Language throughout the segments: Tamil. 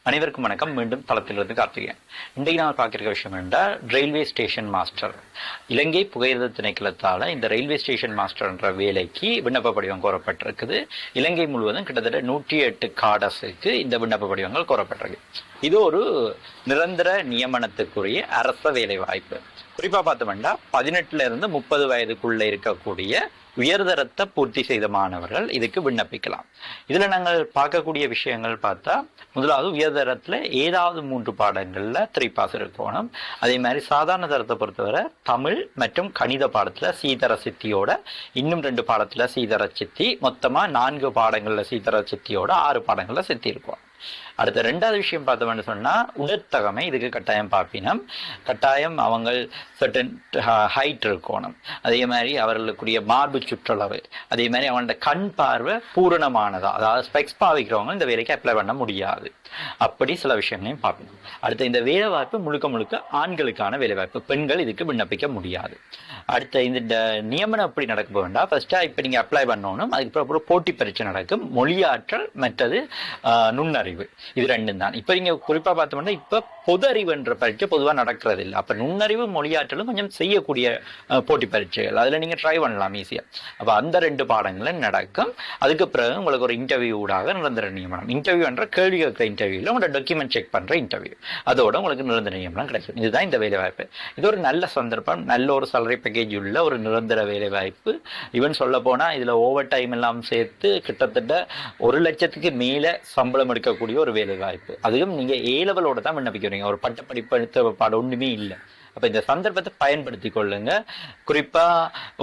அனைவருக்கும் வணக்கம். மீண்டும் தளத்திலிருந்து கார்த்திகேயன். இன்றைக்கு நான் பார்க்கிற விஷயம் என்றால் ரயில்வே ஸ்டேஷன் மாஸ்டர். இலங்கை புகையிரத திணைக்களத்தால் இந்த ரயில்வே ஸ்டேஷன் மாஸ்டர் என்ற வேலைக்கு விண்ணப்ப படிவம் கோரப்பட்டிருக்குது. இலங்கை முழுவதும் கிட்டத்தட்ட 108 காடஸுக்கு இந்த விண்ணப்ப படிவங்கள் கோரப்பட்டிருக்கு. இது ஒரு நிரந்தர நியமனத்துக்குரிய அரச வேலை வாய்ப்பு. குறிப்பா பார்த்தோம்னா 18 இருந்து 30 வயதுக்குள்ள இருக்கக்கூடிய உயர்தரத்தை பூர்த்தி செய்த மாணவர்கள் இதுக்கு விண்ணப்பிக்கலாம். இதுல நாங்கள் பார்க்கக்கூடிய விஷயங்கள் பார்த்தா, முதலாவது உயர்தரத்துல ஏதாவது 3 பாடங்கள்ல 3 பாஸ் இருக்கணும். அதே மாதிரி சாதாரண தரத்தை பொறுத்தவரை தமிழ் மற்றும் கணித பாடத்துல சீதர சித்தியோட, இன்னும் 2 பாடத்துல சீதர சித்தி, மொத்தமா 4 பாடங்கள்ல சீதர சித்தியோட 6 பாடங்கள்ல சித்தி இருக்கும். அடுத்த 2வது விஷயம் பார்த்தோம்னு சொன்னா உடற்தகமை இதுக்கு கட்டாயம் பார்ப்பினம். கட்டாயம் அவங்க சர்டன் ஹைட் இருக்கணும். அதே மாதிரி அவர்களுக்குரிய மார்பு சுற்றளவு, அதே மாதிரி அவங்களோட கண் பார்வை பூரணமானதா, அதாவது ஸ்பெக்ஸ் பாவிக்கிறவங்க இந்த வேலைக்கு அப்ளை பண்ண முடியாது. அப்படி சில விஷயங்களையும் பார்க்கணும். அடுத்த இந்த வேலை வாய்ப்பு முழுக்க முழுக்க ஆண்களுக்கான வேலை வாய்ப்பு. பெண்கள் இதுக்கு விண்ணப்பிக்க முடியாது. அடுத்த இந்த நியமனம் எப்படி நடக்க வேண்டாம், ஃபர்ஸ்டா இப்ப நீங்க அப்ளை பண்ணணும். அதுக்கப்புறம் போட்டி பரீட்சை நடக்கும். மொழியாற்றல் மற்றது நுண்ணறிவு, இது 2 தான். இப்ப நீங்க குறிப்பா பார்த்தோம்னா இப்ப பொது அறிவு என்ற பரீட்சை பொதுவாக நடக்கிறது இல்லை. அப்ப நுண்ணறிவு மொழியாற்றலும் கொஞ்சம் செய்யக்கூடிய போட்டி பரீட்சைகள், அதுல நீங்க ட்ரை பண்ணலாம் ஈஸியா. அப்ப அந்த 2 பாடங்களும் நடக்கும். அதுக்கு பிறகு உங்களுக்கு ஒரு இன்டர்வியூ ஊடாக நிரந்தர நியமனம். இன்டர்வியூ என்ற கேள்வி கேட்கிற இன்டர்வியூல உங்களோட டாக்குமெண்ட் செக் பண்ற இன்டர்வியூ, அதோட உங்களுக்கு நிரந்தர நியமனம் கிடைக்கும். இதுதான் இந்த வேலை வாய்ப்பு. இது ஒரு நல்ல சந்தர்ப்பம், நல்ல ஒரு salary பேக்கேஜ் உள்ள ஒரு நிரந்தர வேலை வாய்ப்பு. ஈவன் சொல்ல போனா இதுல ஓவர் டைம் எல்லாம் சேர்த்து கிட்டத்தட்ட 1 லட்சத்துக்கு மேல சம்பளம் எடுக்கக்கூடிய ஒரு வேலை வாய்ப்பு. அதுவும் நீங்க A-லெவலோட தான் விண்ணப்பிக்கிறீங்க. ஒரு பட்டப்படிப்பு எடுத்த பாடம் ஒண்ணுமே இல்லை. அப்ப இந்த சந்தர்ப்பத்தை பயன்படுத்தி கொள்ளுங்க. குறிப்பா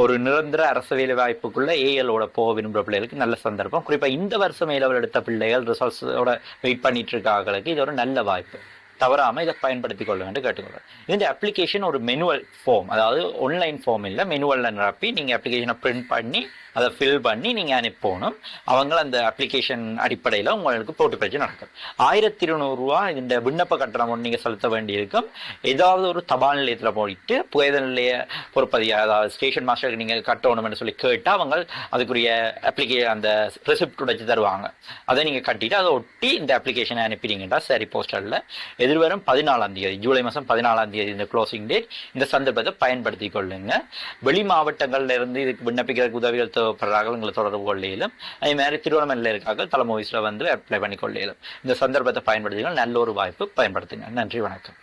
ஒரு நிரந்தர அரசு வேலை வாய்ப்புக்குள்ள ஏஎலோட போக விரும்புகிற பிள்ளைகளுக்கு நல்ல சந்தர்ப்பம். குறிப்பா இந்த வருஷம் A-லெவல் எடுத்த பிள்ளைகள் ரிசல்ட்ஸோட வெயிட் பண்ணிட்டு இருக்காங்களுக்கு இது ஒரு நல்ல வாய்ப்பு. தவறாம இதை பயன்படுத்தி கொள்ளுங்க கேட்டுக்கொள்றேன். இந்த அப்ளிகேஷன் ஒரு மெனுவல் ஃபார்ம், அதாவது ஆன்லைன் ஃபார்ம் இல்லை, மெனுவல்ல நிரப்பி நீங்க அப்ளிகேஷனை பிரிண்ட் பண்ணி அதை ஃபில் பண்ணி நீங்க அனுப்பணும். அவங்க அந்த அப்ளிகேஷன் அடிப்படையில் உங்களுக்கு போட்டி பரீட்சை நடக்கும். 1200 ரூபா இந்த விண்ணப்ப கட்டணம் ஒன்று நீங்க செலுத்த வேண்டியிருக்கும். ஏதாவது ஒரு தபால் நிலையத்தில் போயிட்டு புகையிரத நிலைய பொறுப்பதியாக, அதாவது ஸ்டேஷன் மாஸ்டருக்கு நீங்க கட்டணும்னு சொல்லி கேட்டா அவங்க அதுக்குரிய அந்த ரெசிப்ட் உடைச்சு தருவாங்க. அதை நீங்க கட்டிட்டு அதை ஒட்டி இந்த அப்ளிகேஷனை அனுப்பிட்டீங்கன்னா சரி. போஸ்டர்ல எதிர்வரும் 14ஆம் தேதி, ஜூலை மாதம் 14ஆம் தேதி இந்த க்ளோசிங் டேட். இந்த சந்தர்ப்பத்தை பயன்படுத்தி கொள்ளுங்க. வெளி மாவட்டங்கள்ல இருந்து இதுக்கு விண்ணப்பிக்கிறதுக்கு உதவிகள் தேவைப்படுறாங்க, உங்களை தொடர்பு கொள்ளையிலும். அதே மாதிரி திருவண்ணாமலையில் இருக்காங்க, தலைமை ஆஃபீஸ்ல வந்து அப்ளை பண்ணி கொள்ளையிலும். இந்த சந்தர்ப்பத்தை பயன்படுத்தினால் நல்ல ஒரு வாய்ப்பு, பயன்படுத்துங்க. நன்றி, வணக்கம்.